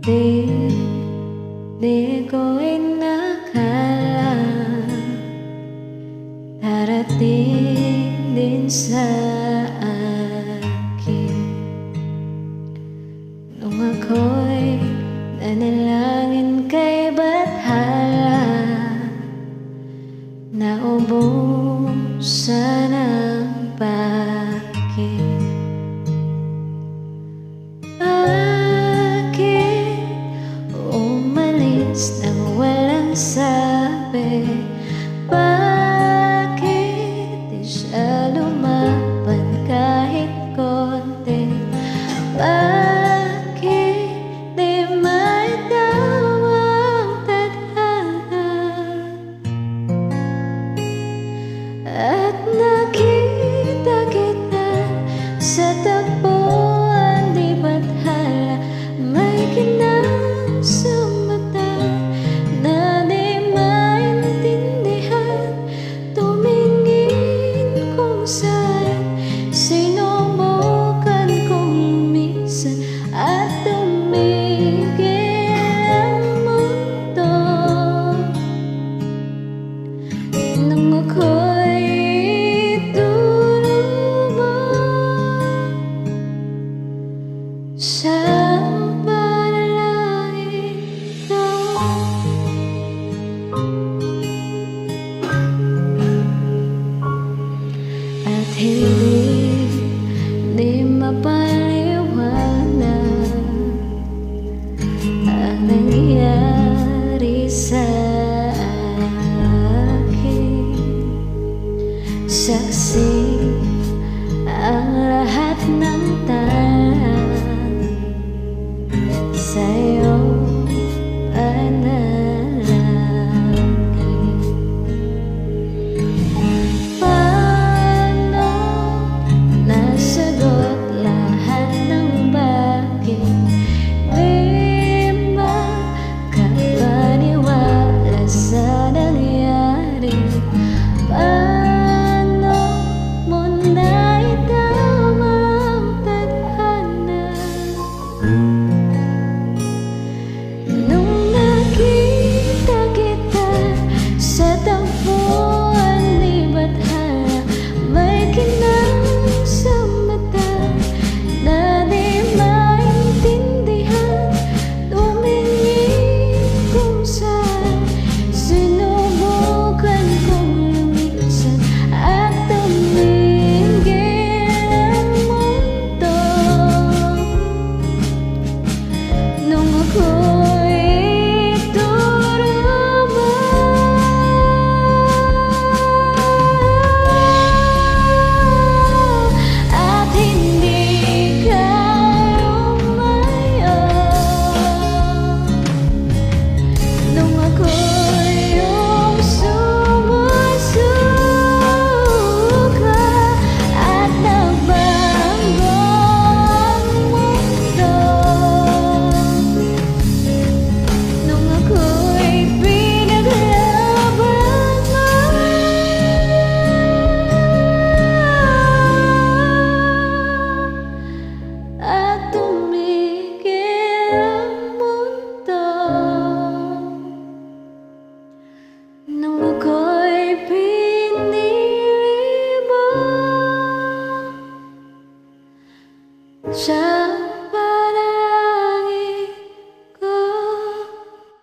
Di, di ko inakala darating din sa akin nung ako'y nanalangin kay Bathala na ubusan ng bakit. Umalis nang walang sabi? Bakit di siya lumaban kahit konti? Bakit di maitawang tadhana? At nakita kita sa tagpuan di Bathala, may kinang sa mata na di maintindihan. Tumingin kung saan, sinubukan kong minsan at tumigil ang mundo nang ako'y tulubog sa at hindi mapaliwanag ang nangyari sa akin. Saksi ang lahat ng tanan sa'yo.